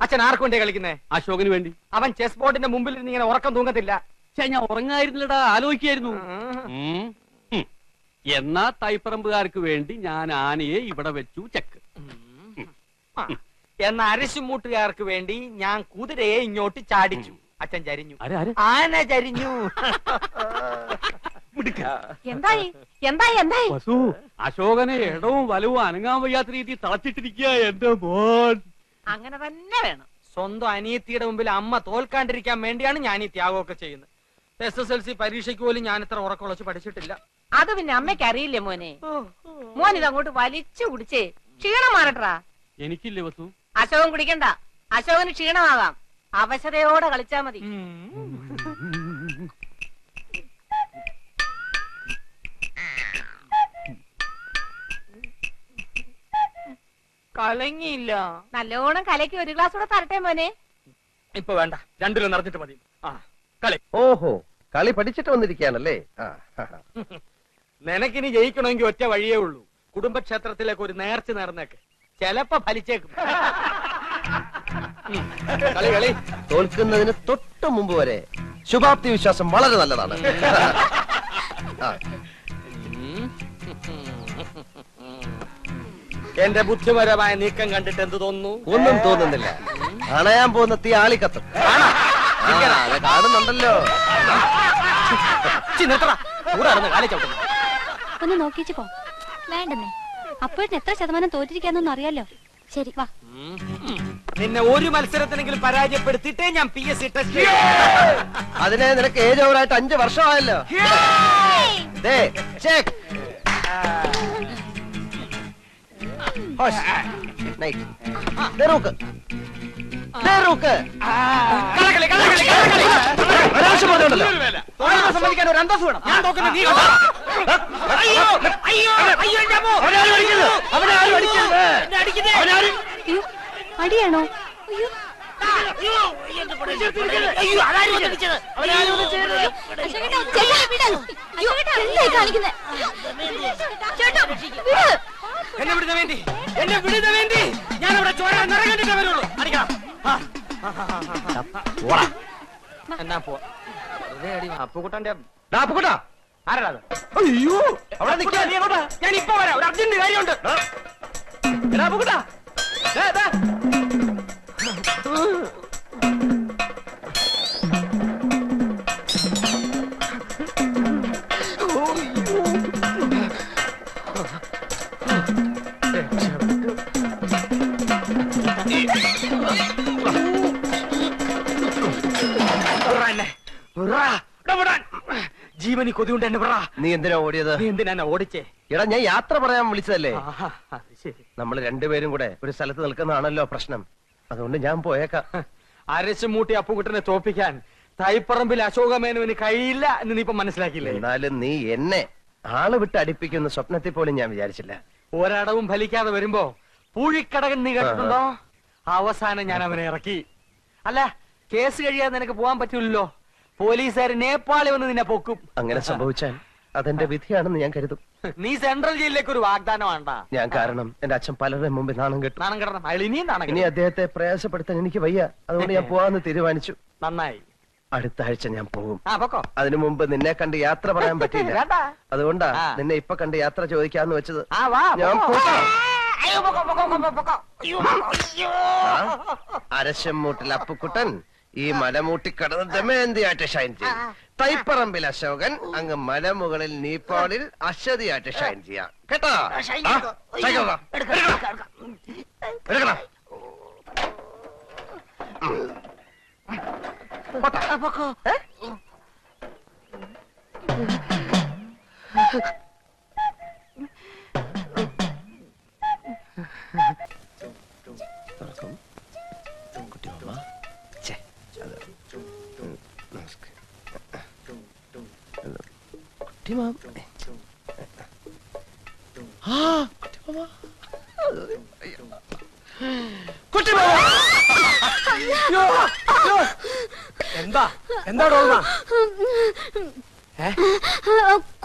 അച്ഛൻ ആർക്കു വേണ്ടിയാ കളിക്കുന്നേ? അശോകന് വേണ്ടി. അവൻ ചെസ് ബോർഡിന്റെ മുമ്പിൽ നിന്ന് ഇങ്ങനെ ഉറക്കം തൂങ്ങത്തില്ല. ഞാൻ ഉറങ്ങായിരുന്നില്ലടാ, ആലോചിക്കായിരുന്നു. എന്നാ തൈപ്പറമ്പുകാർക്ക് വേണ്ടി ഞാൻ ആനയെ ഇവിടെ വെച്ചു ചെക്ക്. എന്നാ അരശുമൂട്ടുകാർക്ക് വേണ്ടി ഞാൻ കുതിരയെ ഇങ്ങോട്ട് ചാടിച്ചു. അച്ഛൻ ചരിഞ്ഞു, ആന ചരിഞ്ഞു. എന്തായി എന്തായി എന്തായി? വസു, അശോകനെ ഇടവും വലവും അനങ്ങാൻ വയ്യാത്ത രീതി തളച്ചിട്ടിരിക്കുക എന്റെ മോൻ. അങ്ങനെ തന്നെ വേണം. സ്വന്തം അനിയത്തിയുടെ മുമ്പിൽ അമ്മ തോൽക്കാണ്ടിരിക്കാൻ വേണ്ടിയാണ് ഞാൻ ഈ ത്യാഗമൊക്കെ ചെയ്യുന്നത്. SSLC പരീക്ഷയ്ക്ക് പോലും ഞാൻ ഇത്ര ഉറക്കമുളച്ച് പഠിച്ചിട്ടില്ല. അത് പിന്നെ അമ്മയ്ക്ക് അറിയില്ലേ മോനെ? മോൻ ഇതങ്ങോട്ട് വലിച്ചു കുടിച്ചേ ക്ഷീണം മാറട്ടാ. എനിക്കില്ലേ വസു? അശോകൻ കുടിക്കണ്ട, അശോകന് ക്ഷീണമാകാം. അവശതയോടെ കളിച്ചാ മതി. കലങ്ങിയില്ല. നല്ലോണം കലക്കി ഒരു ഗ്ലാസ് കൂടെ തരട്ടെ മോനെ. ഇപ്പൊ വേണ്ട, രണ്ടിലും നിറഞ്ഞിട്ട് മതി. കളി. ഓഹോ, കളി പഠിച്ചിട്ട് വന്നിരിക്കുകയാണല്ലേ. നിനക്കിനി ജയിക്കണമെങ്കിൽ ഒറ്റ വഴിയേ ഉള്ളൂ. കുടുംബക്ഷേത്രത്തിലേക്ക് ഒരു നേർച്ച നേർന്നേക്ക്, ചെലപ്പോ ഫലിച്ചേക്കും. കളി കളി. തോൽക്കുന്നതിന് തൊട്ട് മുമ്പ് വരെ ശുഭാപ്തി വിശ്വാസം വളരെ നല്ലതാണ്. എന്റെ ബുദ്ധിപരമായ നീക്കം കണ്ടിട്ട് എന്ത് തോന്നുന്നു? ഒന്നും തോന്നുന്നില്ല. അണയാൻ പോകുന്ന തീ ആളിക്കത്തും കാണുന്നുണ്ടല്ലോ. ഒന്ന് നോക്കിച്ചു പോ. വേണ്ടെന്നേ, അപ്പോഴത്തെ എത്ര ശതമാനം തോറ്റിരിക്കാന്നൊന്നും അറിയാലോ. ശരി വാ. നിന്നെ ഒരു മത്സരത്തിനെങ്കിലും പരാജയപ്പെടുത്തിയിട്ടേ ഞാൻ PSC ടെസ്റ്റ്. അതിനെ നിനക്ക് ഏജ് ഓവറായിട്ട് 5 വർഷമായല്ലോ. സമ്മതിക്കാൻ ഒരു അന്തസ് വേണം. ഞാൻ നോക്കുന്നത് നീ അടിയാണോ? എന്നെ വിടുന്ന വേണ്ടി, എന്നെ വിടുന്ന വേണ്ടി ഞാൻ അവിടെ ചോര നിറം കണ്ടിട്ടേ വരുള്ളൂ. അടിക്കണം. എന്നാ പോ. അപ്പുകുട്ടന്റെ ആരാ? അയ്യോ, അവിടെ നിൽക്കാ. ഞാൻ ഇപ്പൊ വരാം, ഒരു അർജന്റ് കാര്യമുണ്ട്. ജീവനി കൊതിയുണ്ട് എന്നെ പറ. നീ എന്തിനാ ഓടിയത്? നീ എന്തിനാ ഓടിച്ചേ? എടാ, ഞാൻ യാത്ര പറയാൻ വിളിച്ചതല്ലേ. നമ്മൾ രണ്ടുപേരും കൂടെ ഒരു സ്ഥലത്ത് നിൽക്കുന്നതാണല്ലോ പ്രശ്നം. അതുകൊണ്ട് ഞാൻ പോയേക്കാം. അരശുമൂട്ടി അപ്പുകുട്ടനെ തോപ്പിക്കാൻ തൈപ്പറമ്പിൽ അശോകമേനോന് കഴിയില്ല എന്ന് നീ ഇപ്പൊ മനസ്സിലാക്കിയില്ലേ? എന്നാലും നീ എന്നെ ആള് വിട്ട് അടിപ്പിക്കുന്ന സ്വപ്നത്തിൽ പോലും ഞാൻ വിചാരിച്ചില്ല. ഒരടവും ഫലിക്കാതെ വരുമ്പോ പൂഴിക്കടകൻ നീ കേട്ടിട്ടുണ്ടോ? അവസാനം ഞാൻ അവനെ ഇറക്കി. അല്ല, കേസ് കഴിയാതെ നിനക്ക് പോകാൻ പറ്റൂല്ലോ. പോലീസുകാർ നേപ്പാളി വന്ന് നിന്നെ പൊക്കും. അങ്ങനെ സംഭവിച്ചാൽ അതെന്റെ വിധിയാണെന്ന് ഞാൻ കരുതും. നീ സെൻട്രൽ ജയിലിലേക്ക് ഒരു വാഗ്ദാനം വേണ്ട. ഞാൻ കാരണം എന്റെ അച്ഛൻ പലരുടെ മുമ്പിൽ നാണം കെട്ടു. നാണം കെട്ടണം. അയാൾ ഇനിയും നാണം ഇനി അദ്ദേഹത്തെ പ്രയാസപ്പെടുത്താൻ എനിക്ക് വയ്യ. അതുകൊണ്ട് ഞാൻ പോവാന്ന് തീരുമാനിച്ചു. നന്നായി. അടുത്ത ആഴ്ച ഞാൻ പോകും. അതിനു മുമ്പ് നിന്നെ കണ്ട് യാത്ര പറയാൻ പറ്റിയില്ല. അതുകൊണ്ടാ നിന്നെ ഇപ്പൊ കണ്ട് യാത്ര ചോദിക്കാന്ന് വെച്ചത്. ഞാൻ അരശമ്മൂട്ടിൽ അപ്പുക്കുട്ടൻ ഈ മലമൂട്ടി കടന്ന് ദമയന്തിയായിട്ട് ഷൈൻ ചെയ്യും. തൈപ്പറമ്പിൽ അശോകൻ അങ്ങ് മലമുകളിൽ നീപ്പാളിൽ അശ്വതിയായിട്ട് ഷൈൻ ചെയ്യാം. കേട്ടോ? എന്താ എന്താ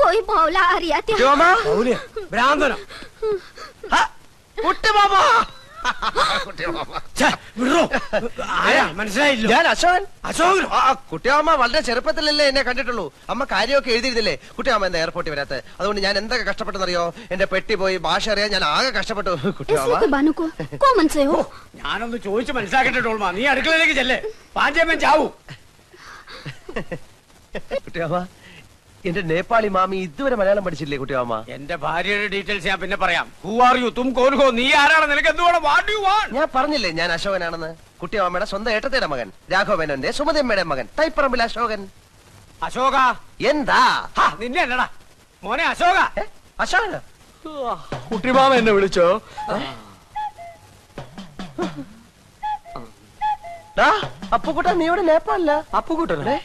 कोई मौला आ रहा था। भ्रांतनो കുട്ടിയമ്മ മനസ്സിലായില്ല. ഞാൻ അശോകൻ. അശോകനോ? കുട്ടിയമ്മ വളരെ ചെറുപ്പത്തിലല്ലേ എന്നെ കണ്ടിട്ടുള്ളൂ. അമ്മ കാര്യമൊക്കെ എഴുതിയിരുന്നില്ലേ? കുട്ടിയമ്മ എന്താ എയർപോർട്ടിൽ വരാത്ത? അതുകൊണ്ട് ഞാൻ എന്തൊക്കെ കഷ്ടപ്പെട്ടെന്നറിയോ? എന്റെ പെട്ടി പോയി ഭാഷ അറിയാൻ ഞാൻ ആകെ കഷ്ടപ്പെട്ടു. കുട്ടിയമ്മ ഞാനൊന്ന് ചോദിച്ചു മനസ്സിലാക്കട്ടെ ടോൾമ. നീ അടുക്കളയിലേക്ക് ചെല്ലേ, പാഞ്ചേമ്മൻ ചാവൂ. കുട്ടിയമ്മ, എന്റെ നേപ്പാളി മാമി ഇതുവരെ മലയാളം പഠിച്ചില്ലേ കുട്ടിയമ്മ? എന്റെ ഭാര്യയുടെ ഡീറ്റെയിൽസ് ഞാൻ പിന്നെ പറയാം. Who are you? തും കോൻ ഹോ? നീ ആരാണ്? നിനക്ക് എന്തുവേണം? What you want? ഞാൻ പറഞ്ഞില്ലേ ഞാൻ അശോകനാണെന്ന്. കുട്ടിയമ്മയുടെ സ്വന്തം ഏട്ടത്തിയുടെ മകൻ, രാഘവനന്റെ സുമതിയമ്മയുടെ മകൻ, തൈപ്പറമ്പിൽ അശോകൻ. അശോക എന്താ നിന്നെ അല്ലടാ മോനെ അശോക. അശോകന? കുട്ടിമാമ എന്നെ വിളിച്ചോ? അപ്പുക്കുട്ട, നീ ഇവിടെ നേപ്പാളില്ല? അപ്പുകുട്ടനെ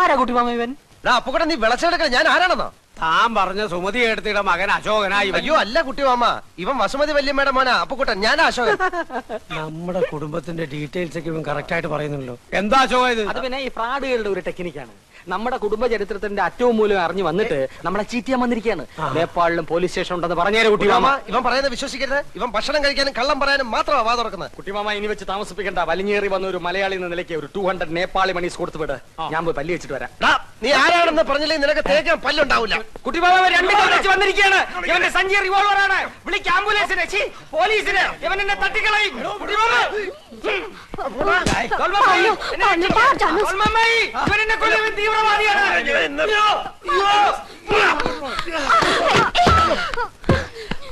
ആരാ കുട്ടിമാമ ഇവൻ? അപ്പുക്കുട്ട, നീ വിളച്ചെടുക്ക. ഞാൻ ആരാണെന്നോ? താൻ പറഞ്ഞ സുമതി എടുത്തിയുടെ മകൻ അശോകനായി. അയ്യോ അല്ല കുട്ടിമാമ, ഇവൻ വസുമതി വല്യമ്മയുടെ മോനാ അപ്പുക്കുട്ടൻ. ഞാൻ അശോകൻ. നമ്മുടെ കുടുംബത്തിന്റെ ഡീറ്റെയിൽസ് ഒക്കെ ഇവൻ കറക്റ്റ് ആയിട്ട് പറയുന്നുണ്ടല്ലോ. എന്താ അശോക ഇത്? അത് പിന്നെ ഈ ഫ്രാഡുകളുടെ ഒരു ടെക്നിക്കാണ്. നമ്മുടെ കുടുംബ ചരിത്രത്തിന്റെ അറ്റവും മൂലം അറിഞ്ഞു വന്നിട്ട് നമ്മളെ ചീറ്റിയാൻ വന്നിരിക്കുകയാണ്. നേപ്പാളിലും പോലീസ് സ്റ്റേഷൻ ഉണ്ടെന്ന് പറഞ്ഞേരെ കുട്ടിമാമ. ഇവൻ പറയുന്നത് വിശ്വസിക്കരുത്. ഇവൻ ഭക്ഷണം കഴിക്കാനും കള്ളം പറയാനും മാത്രമാ വാ തുറക്കുന്നത്. കുട്ടിമാമ ഇനി വെച്ച് താമസിപ്പിക്കണ്ട. വലിഞ്ഞേറി വന്ന ഒരു മലയാളി എന്ന നിലയ്ക്ക് ഒരു 200 നേപ്പാളി മണീസ് കൊടുത്തു വിട്. ഞാൻ പോയി പല്ലി വെച്ചിട്ട് വരാം. നീ ആരാണെന്ന് പറഞ്ഞില്ലേ നിനക്ക് തേക്കാൻ പല്ലുണ്ടാവില്ല. കുട്ടിമാമ 2 കല്ല് വെച്ച് വന്നിരിക്കുകയാണ്. ഇവന്റെ സഞ്ചി റിവോൾവർ ആണ്. വിളിക്ക് ആംബുലൻസിനെ, പോലീസിനെ. ഇവൻ എന്നെ തട്ടിക്കളയും.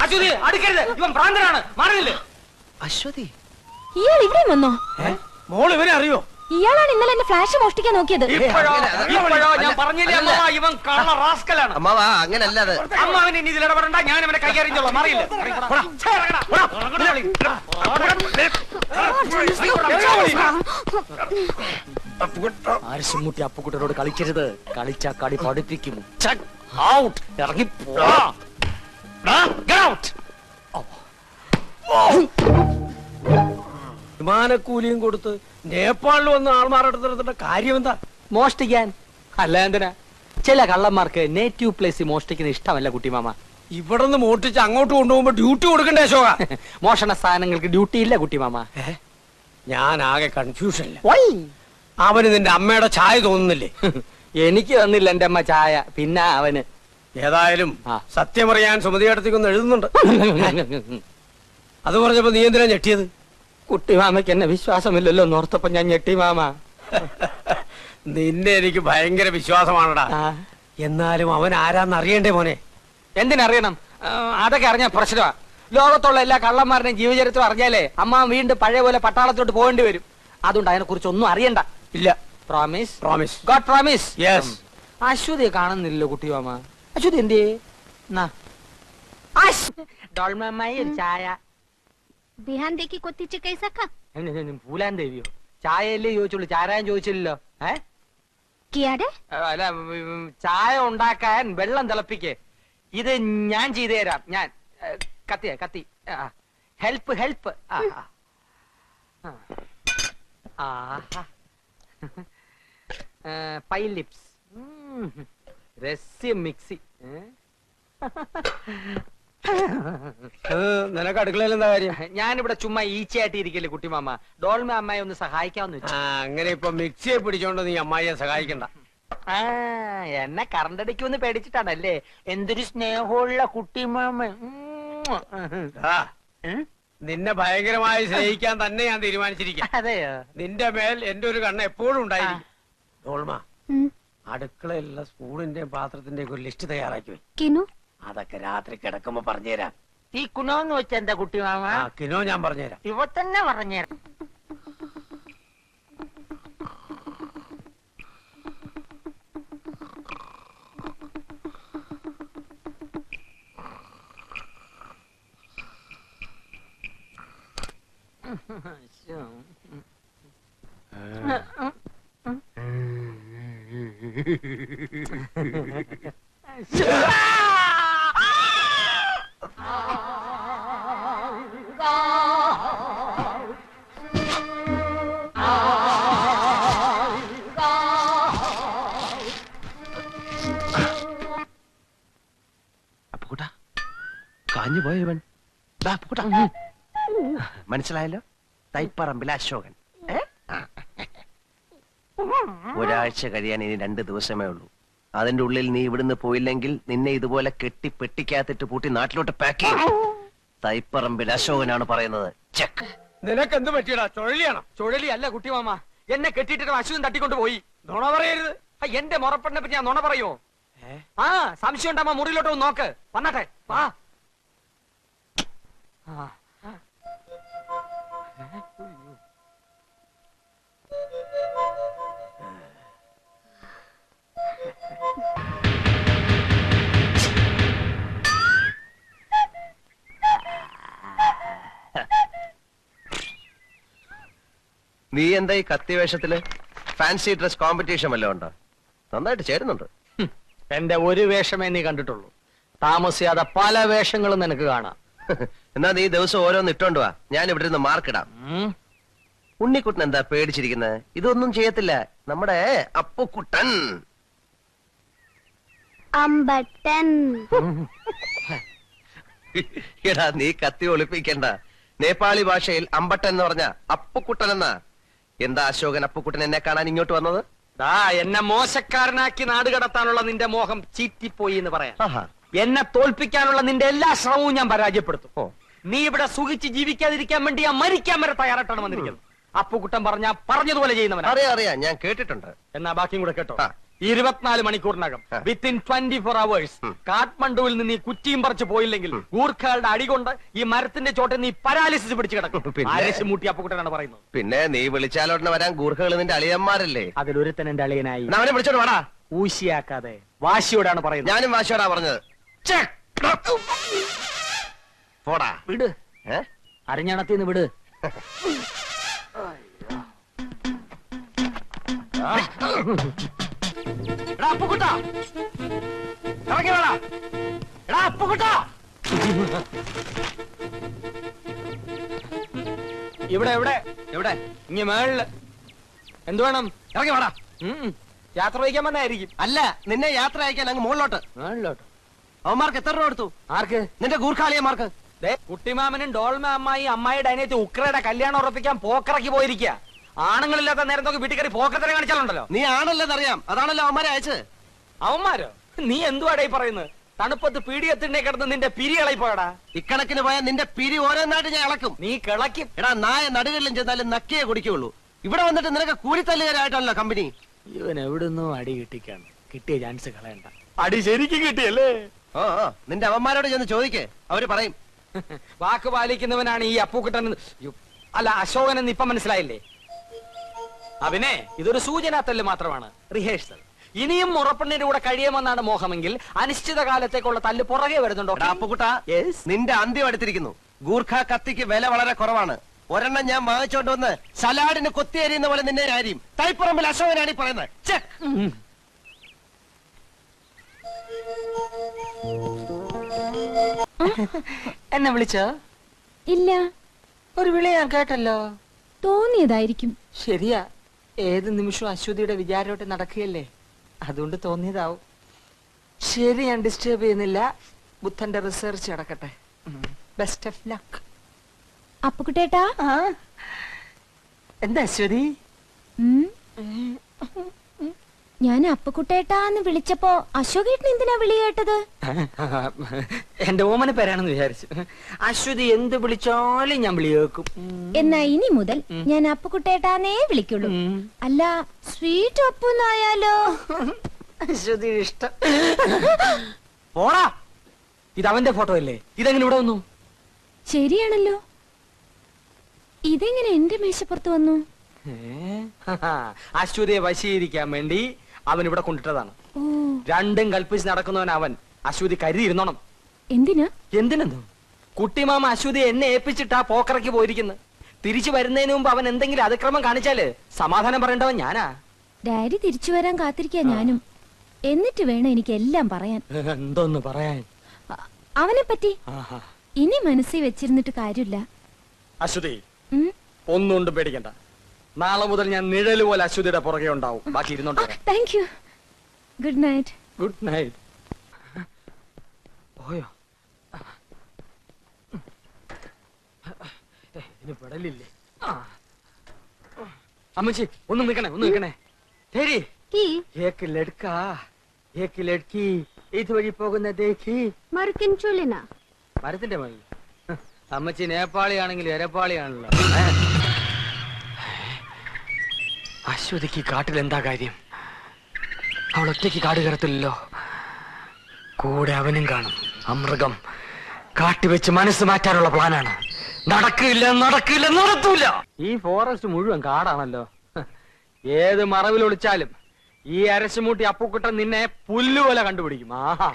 അശ്വതി അടുക്കരുത്, ഇവൻ ഭ്രാന്തനാണ്. മാറുന്നില്ലേ? അശ്വതി, ഇയാൾ ഇവിടെ വന്നോ? മോൾ ഇവനെ അറിയോ? ഇയാളാണ് ഇന്നലെ എന്റെ ഫ്ലാഷ് മോഷ്ടിക്കാൻ നോക്കിയത്. ഇപ്പോഴോ ഞാൻ പറഞ്ഞില്ലേ അമ്മ, ഇവൻ കള്ള റാസ്കലാണ്. അമ്മാവാ അങ്ങനല്ല അത്. അമ്മ അവൻ ഇനി ഇതിൽ ഇടപെടണ്ട. ഞാൻ അവനെ കൈകാര്യം മാറിയില്ല. ആരിശുമുട്ടി അപ്പുക്കുട്ടനോട് കളിക്കരുത്. കളിച്ചാ കളി പഠിപ്പിക്കും. ഇറങ്ങി വിമാനക്കൂലിയും കൊടുത്ത് നേപ്പാളിൽ വന്ന ആൾമാരെടുത്തിട്ട് കാര്യം എന്താ? മോഷ്ടിക്കാൻ. അല്ല എന്തിനാ? ചില കള്ളന്മാർക്ക് നേറ്റീവ് പ്ലേസ് മോഷ്ടിക്കുന്ന ഇഷ്ടമല്ല കുട്ടിമാമ. ഇവിടെ നിന്ന് മോഷ്ടിച്ച് അങ്ങോട്ട് കൊണ്ടുപോകുമ്പോ ഡ്യൂട്ടി കൊടുക്കണ്ടേ അശോക? മോഷണ സ്ഥാനങ്ങൾക്ക് ഡ്യൂട്ടി ഇല്ല കുട്ടിമാമ. ഞാൻ ആകെ കൺഫ്യൂഷനില്ല. അവന് നിന്റെ അമ്മയുടെ ചായ തോന്നുന്നില്ലേ? എനിക്ക് തന്നില്ല എന്റെ അമ്മ ചായ, പിന്നെ അവന്. ഏതായാലും സത്യമറിയാൻ സുമതിയടത്തേക്കൊന്ന് എഴുതുന്നുണ്ട്. അത് പറഞ്ഞപ്പോ നീ എന്തിനാ ഞെട്ടിയത്? കുട്ടിമാമയ്ക്ക് എന്നെ വിശ്വാസമില്ലല്ലോ നോർത്തപ്പോ ഞാൻ ഞെട്ടി മാമ. നിന്നെ എനിക്ക് ഭയങ്കര വിശ്വാസമാണടാ. എന്നാലും അവൻ ആരാന്ന് അറിയണ്ടേ മോനെ? എന്തിനറിയണം? അതൊക്കെ അറിഞ്ഞാൽ പ്രശ്നമാ. ലോകത്തുള്ള എല്ലാ കള്ളന്മാരുടെയും ജീവചരിത്രം അറിഞ്ഞാലേ അമ്മ വീണ്ടും പഴയ പോലെ പട്ടാളത്തോട്ട് പോകേണ്ടി വരും. അതുകൊണ്ട് അതിനെ കുറിച്ച് ഒന്നും അറിയണ്ട. ഇല്ല. Promise? Promise. God promise. Yes. അശ്വതിയെ കാണുന്നില്ലല്ലോ കുട്ടിമാമ. അശ്വതി എന്തേ? ഡോൾമമ്മായി ഒരു ചായ. बिहान देखी कोती चे कैसा खा പൂലാൻ ദേവിയോ? ചായയല്ലേ ചോദിച്ചുള്ളൂ, ചാരായം ചോദിച്ചില്ലല്ലോ. कियाडे അല്ല, ചായ ഉണ്ടാക്കാൻ വെള്ളം തിളപ്പിക്കേ. ഇത് ഞാൻ ചെയ്തു തരാം. ഞാൻ കത്തി ഹെൽപ്പ് ഹെൽപ്പ്. പൈ ലിപ്സ്, രസ്യം മിക്സി. നിനക്ക് അടുക്കളയിൽ എന്താ കാര്യം? ഞാനിവിടെ ചുമ്മാ ഈച്ചയായിട്ട് ഇരിക്കല്ലേ കുട്ടിമാമ. ഡോൾമ അമ്മായി ഒന്ന് സഹായിക്കാമെന്ന് വെച്ചു. അങ്ങനെ ഇപ്പൊ മിക്സിയെ പിടിച്ചോണ്ട് നീ അമ്മായിയെ സഹായിക്കണ്ട. എന്നെ കറണ്ടടിക്കുമെന്ന് പേടിച്ചിട്ടാണല്ലേ? എന്തൊരു സ്നേഹമുള്ള കുട്ടിമാമ. നിന്നെ ഭയങ്കരമായി സ്നേഹിക്കാൻ തന്നെ ഞാൻ തീരുമാനിച്ചിരിക്കാം. അതെയോ? നിന്റെ മേൽ എന്റെ ഒരു കണ്ണ് എപ്പോഴും ഉണ്ടായിരിക്കും. ഡോൾമ, അടുക്കളയിലുള്ള സ്പൂണിന്റെയും പാത്രത്തിന്റെയും ഒരു ലിസ്റ്റ് തയ്യാറാക്കി വെ. किनु അതൊക്കെ രാത്രി കിടക്കുമ്പോ പറഞ്ഞുതരാം. ഈ കുണോന്ന് വെച്ച എന്താ കുട്ടിമാമ? കിനോ ഞാൻ പറഞ്ഞുതരാം. ഇവ തന്നെ പറഞ്ഞുതരാം. അപ്പുക്കുട്ട, കാഞ്ഞു പോയവൻ. മനസ്സിലായല്ലോ? തൈപ്പറമ്പിൽ അശോകൻ. ഒരാഴ്ച കഴിയാൻ ഇനി 2 ദിവസമേ ഉള്ളൂ. അതിന്റെ ഉള്ളിൽ നീ ഇവിടുന്ന് പോയില്ലെങ്കിൽ നിന്നെ ഇതുപോലെ കെട്ടി പെട്ടിക്കകത്തിട്ട് പൂട്ടി നാട്ടിലോട്ട് പാക്ക് ചെയ്യും. തൈപ്പറമ്പിൽ അശോകനാണ് പറയുന്നത്. ചെക്ക്. നിനക്ക് എന്ത് പറ്റിയടാ? ചുഴലിയാണോ? ചുഴലി അല്ല കുട്ടിമാമ, എന്നെ കെട്ടിയിട്ട് അശ്വൻ തട്ടിക്കൊണ്ട് പോയി. നുണ പറയരുത്. എന്റെ മുറപ്പെണ്ണെ പറ്റി ഞാൻ നുണ പറയുമോ? ആ സംശയം ഉണ്ടാകുമ്പോ മുറിയിലോട്ട് ഒന്ന് നോക്ക്. വന്നാട്ടെ വാ. നീ എന്താ ഈ കത്തി വേഷത്തില്? ഫാൻസി ഡ്രസ് കോമ്പറ്റീഷൻ വല്ലതും ഉണ്ടോ? നന്നായിട്ട് ചേരുന്നുണ്ട്. എന്റെ ഒരു വേഷമേ നീ കണ്ടിട്ടുള്ളൂ. താമസിയാതെ പല വേഷങ്ങളും നിനക്ക് കാണാം. എന്നാ നീ ദിവസം ഓരോന്ന് ഇട്ടോണ്ട് വാ, ഞാൻ ഇവിടെ നിന്ന് മാർക്കിടാം. ഉണ്ണിക്കുട്ടൻ എന്താ പേടിച്ചിരിക്കുന്നത്? ഇതൊന്നും ചെയ്യത്തില്ല നമ്മുടെ അപ്പുക്കുട്ടൻ. അമ്പട്ടൻ. എടാ നീ കത്തി ഒളിപ്പിക്കണ്ട. നേപ്പാളി ഭാഷയിൽ അമ്പട്ടൻ എന്ന് പറഞ്ഞ അപ്പുക്കുട്ടൻ എന്നാ. എന്താ അശോകൻ അപ്പുക്കുട്ടൻ എന്നെ കാണാൻ ഇങ്ങോട്ട് വന്നത്? എന്നെ മോശക്കാരനാക്കി നാട് കടത്താനുള്ള നിന്റെ മോഹം ചീറ്റിപ്പോയി എന്ന് പറയാം. ആഹാ. എന്നെ തോൽപ്പിക്കാനുള്ള നിന്റെ എല്ലാ ശ്രമവും ഞാൻ പരാജയപ്പെടുത്തും. നീ ഇവിടെ സുഖിച്ച് ജീവിക്കാതിരിക്കാൻ വേണ്ടി ഞാൻ മരിക്കാൻ വരെ തയ്യാറായിട്ടാണ് വന്നിരിക്കുന്നത്. അപ്പുക്കുട്ടൻ പറഞ്ഞതുപോലെ ചെയ്യുന്നവനാ. അറിയാം, ഞാൻ കേട്ടിട്ടുണ്ട്. എന്നാ ബാക്കിയും കൂടെ കേട്ടോ. ആ. 24 മണിക്കൂറിനകം വിത്തിൻ 24 hours കാഠ്മണ്ഡുവിൽ നിന്ന് ഈ കുറ്റിയും പറിച്ചു പോയില്ലെങ്കിൽ ഗൂർഖകളുടെ അടികൊണ്ട് ഈ മരത്തിന്റെ ചോട്ടിൽ നീ പരാലിസിസ് പിടിച്ചു കിടക്കും. പിന്നെ? മൂട്ടി അപ്പുക്കുട്ടനാണ് പറയുന്നത്. പിന്നെ നീ വിളിച്ചാലോടനെ വരാൻ ഗൂർഖകൾ നിന്റെ അളിയന്മാരല്ലേ? അതിലൊരുത്തൻ എന്റെ അളിയനായി. അവനെ വിളിച്ചോട്ട് വാടാ. ഊശിയാക്കാതെ വാശിയോടാണ് പറയുന്നത്. ഞാനും വാശിയോടാ പറഞ്ഞത്. പോടാ. വിട്, അരഞ്ഞണത്തിന്ന് വിട്. അപ്പുക്കുട്ടാ ഇറങ്ങി വേടാ. എടാ അപ്പുക്കുട്ടാ, ഇവിടെ എവിടെ എവിടെ? ഇങ്ങ മേളില്. എന്ത് വേണം? ഇറങ്ങി വാടാ. യാത്ര വഹിക്കാൻ വന്നായിരിക്കും. അല്ല, നിന്നെ യാത്ര അയക്കാൻ അങ്ങ് മുകളിലോട്ട്. മേളിലോട്ട്. അവന്മാർക്ക് എത്ര രൂപ കൊടുത്തു? ആർക്ക്? നിന്റെ ഗൂർഖാളിയന്മാർക്ക്. കുട്ടിമാമനും ഡോൾമ അമ്മായിയുടെ അനിയത്തി ഉക്രയുടെ കല്യാണം ഉറപ്പിക്കാൻ പോക്കിറക്കി പോയിരിക്കുക. ആണുങ്ങളില്ലാത്ത നേരം നോക്കി വീട്ടിൽ കയറി പോക്കത്തിനെ കാണിച്ചാലുണ്ടല്ലോ. നീ ആണല്ലെന്നറിയാം, അതാണല്ലോ അവന്മാരെ അയച്ചത്. അവന്മാരോ? നീ എന്തുവാടാ ഈ പറയുന്നത്? തണുപ്പത്ത് പീഡിയത്തിന്റെ കിടന്ന് നിന്റെ പിരി ഇളയി പോയടാ. ഇക്കണക്കിന് പോയാൽ നിന്റെ പിരി ഓരോന്നായിട്ട് ഞാൻ ഇളക്കും. നീ കിളക്കും. എടാ നായ നടുകളിലും ചെന്നാലും നക്കിയേ കുടിക്കുള്ളൂ. ഇവിടെ വന്നിട്ട് നിനക്ക് കൂലിത്തല്ലുകാരായിട്ടാണല്ലോ കമ്പനി. ഇവൻ എവിടുന്നോ അടി കിട്ടിക്കാണ്. കിട്ടിയ ചാൻസ് കളയണ്ട. അടി ശരിക്കും കിട്ടിയല്ലേ? ഓ നിന്റെ അവന്മാരോട് ചെന്ന് ചോദിക്കേ, അവര് പറയും. വാക്ക് പാലിക്കുന്നവനാണ് ഈ അപ്പുക്കുട്ടൻ. അല്ല അശോകൻ എന്ന് ഇപ്പൊ മനസ്സിലായില്ലേ? അവനെ ഇതൊരു സൂചനാത്തല്ല് മാത്രമാണ്, റിഹേഴ്സൽ. ഇനിയും മുറപ്പെണ്ണിന്റെ കൂടെ കഴിയുമെന്നാണ് മോഹമെങ്കിൽ അനിശ്ചിത കാലത്തേക്കുള്ള തല്ല് പുറകെ വരുന്നുണ്ടോ? അപ്പുക്കുട്ട, നിന്റെ അന്ത്യം എടുത്തിരിക്കുന്നു. ഗൂർഖ കത്തിക്ക് വില വളരെ കുറവാണ്. ഒരെണ്ണം ഞാൻ വാങ്ങിച്ചോണ്ട് വന്ന് സലാഡിന് കൊത്തിയേരിയുന്ന പോലെ നിന്നെ ആരെയും. തൈപ്പറമ്പിൽ അശോകനാണ് ഈ പറയുന്നത്. എന്നെ വിളിച്ചോ? ഇല്ല. ഒരു വിളി ഞാൻ കേട്ടല്ലോ. തോന്നിയതായിരിക്കും. ശരിയാ, ഏത് നിമിഷവും അശ്വതിയുടെ വിചാരോട്ട് നടക്കുകയല്ലേ, അതുകൊണ്ട് തോന്നിയതാവും. ശരി, ഞാൻ ഡിസ്റ്റർബ് ചെയ്യുന്നില്ല. ബുദ്ധന്റെ റിസർച്ച് നടക്കട്ടെ. Best of luck. അപ്പുക്കുട്ടേട്ടാ. എന്താ അശ്വതി? ഞാൻ അപ്പുക്കുട്ടേട്ടാന്ന് വിളിച്ചപ്പോ അശോകേട്ടൻ എന്തിനാ വിളി കേട്ടത്? എന്റെ ഓമന പേരാണെന്ന് വിചാരിച്ചു. അശ്വതി എന്ത് വിളിച്ചാലും ഞാൻ വിളി കേൾക്കും. എന്നാ ഇനി മുതൽ ഞാൻ അപ്പുക്കുട്ടേട്ടാന്നേ വിളിക്കുള്ളൂ. അല്ല സ്വീറ്റ് ഒപ്പുന്നായാലോ? അശ്വതി ഇഷ്ടം. പോടാ, ഇത് അവന്റെ ഫോട്ടോ അല്ലേ? ഇതെങ്ങനെ ഇവിടെ വന്നു? ശരിയാണല്ലോ, ഇതെങ്ങനെ എന്റെ മേശപ്പുറത്ത് വന്നു? അശ്വതിയെ വശീകരിക്കാൻ വേണ്ടി അവൻ ഇവിടെ കൊണ്ടിട്ടതാണ്. രണ്ടും കൽപ്പിച്ച് നടക്കുന്നവൻ അവൻ. അശ്വതി കരുതിയിരുന്നോണം. എന്തിനാ? എന്തിനെന്തോ? കുട്ടിമാമ അശ്വതി എന്നെ ഏൽപ്പിച്ചിട്ടാ പോക്കറയ്ക്ക് പോയിരിക്കുന്നത്. തിരിച്ചു വരുന്നതിന് മുമ്പ് അവൻ എന്തെങ്കിലും അതിക്രമം കാണിച്ചാല് സമാധാനം പറയേണ്ടവൻ ഞാനാ. ഡാഡി തിരിച്ചു വരാൻ കാത്തിരിക്കാ ഞാനും. എന്നിട്ട് വേണം എനിക്ക് എല്ലാം പറയാൻ. എന്തോന്ന് പറയാൻ? അവനെ പറ്റി ഇനി മനസ്സിൽ വെച്ചിരുന്നിട്ട് കാര്യമില്ല. അശ്വതി ഒന്നുകൊണ്ട് പേടിക്കണ്ട. നാളെ മുതൽ ഞാൻ നിഴല് പോലെ അശ്വതിയുടെ പുറകെ ഉണ്ടാവും. ബാക്കി ഇരുന്നോണ്ട്. Thank you. Good night. Good night. പോയോ? ഇതിന് പെടലില്ലേ? അമ്മച്ചി ഒന്ന് നിൽക്കണേ തേരി ഏക്ക് ലഡ്കാ ഏക്ക് ലഡ്കി ഇതുവഴി പോകുന്ന ദേഖി മരത്തിന്റെ മതി. അമ്മച്ചി നേപ്പാളിയാണെങ്കിൽ എരപ്പാളിയാണല്ലോ. അശ്വതിക്ക് കാട്ടിൽ എന്താ കാര്യം? അവൾ ഒറ്റയ്ക്ക് കാട് കയറത്തില്ലല്ലോ, കൂടെ അവനും കാണും. അമൃഗം കാട്ടിവെച്ച് മനസ്സ് മാറ്റാനുള്ള പ്ലാനാണ്. നടത്തൂല. ഈ ഫോറസ്റ്റ് മുഴുവൻ കാടാണല്ലോ. ഏത് മറവിൽ ഒളിച്ചാലും ഈ അരശുമൂട്ടി അപ്പുക്കുട്ടൻ നിന്നെ പുല്ലുപോലെ കണ്ടുപിടിക്കും. ആഹാ.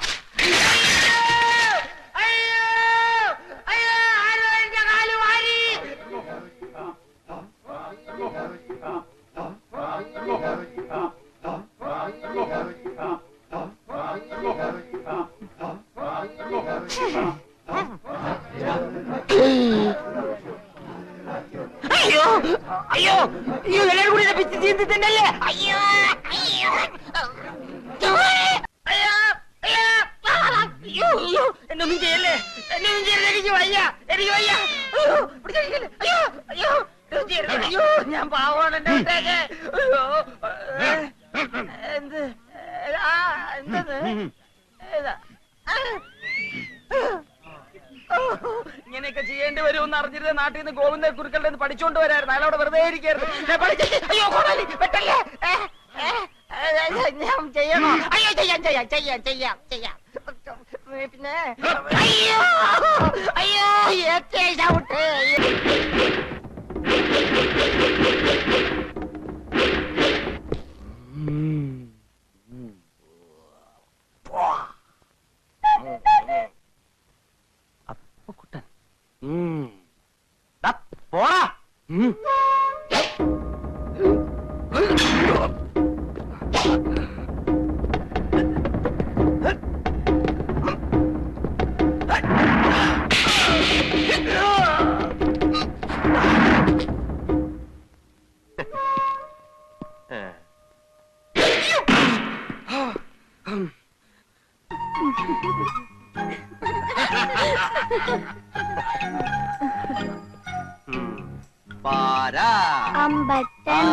അയ്യോ എല്ലാരും കൂടി പിച്ച് ചീന്തി തന്നെയല്ലേ? അയ്യോ എന്നൊന്നും ചെയ്യല്ലേ, എനിക്ക് വയ്യ. അയ്യോ ഞാൻ പാവമാണ്. എന്റെ വീട്ടേക്ക് എന്ത് എന്തത് ഇങ്ങനെയൊക്കെ ചെയ്യേണ്ടി വരുമെന്ന് അറിഞ്ഞിരുന്ന നാട്ടിൽ നിന്ന് ഗോവിന്ദ കുരുക്കളുടെ പഠിച്ചുകൊണ്ട് വരായിരുന്നു. അയാളോട് വെറുതെ ഇരിക്കരുത്. അയ്യോ പെട്ടല്ലേ, ഞാൻ ചെയ്യണോ? അയ്യോ ചെയ്യാം. പിന്നെ അയ്യോ ചവിട്ട്. അപ്പുക്കുട്ടൻ പോടാ. പാരാ അമ്പത്തൻ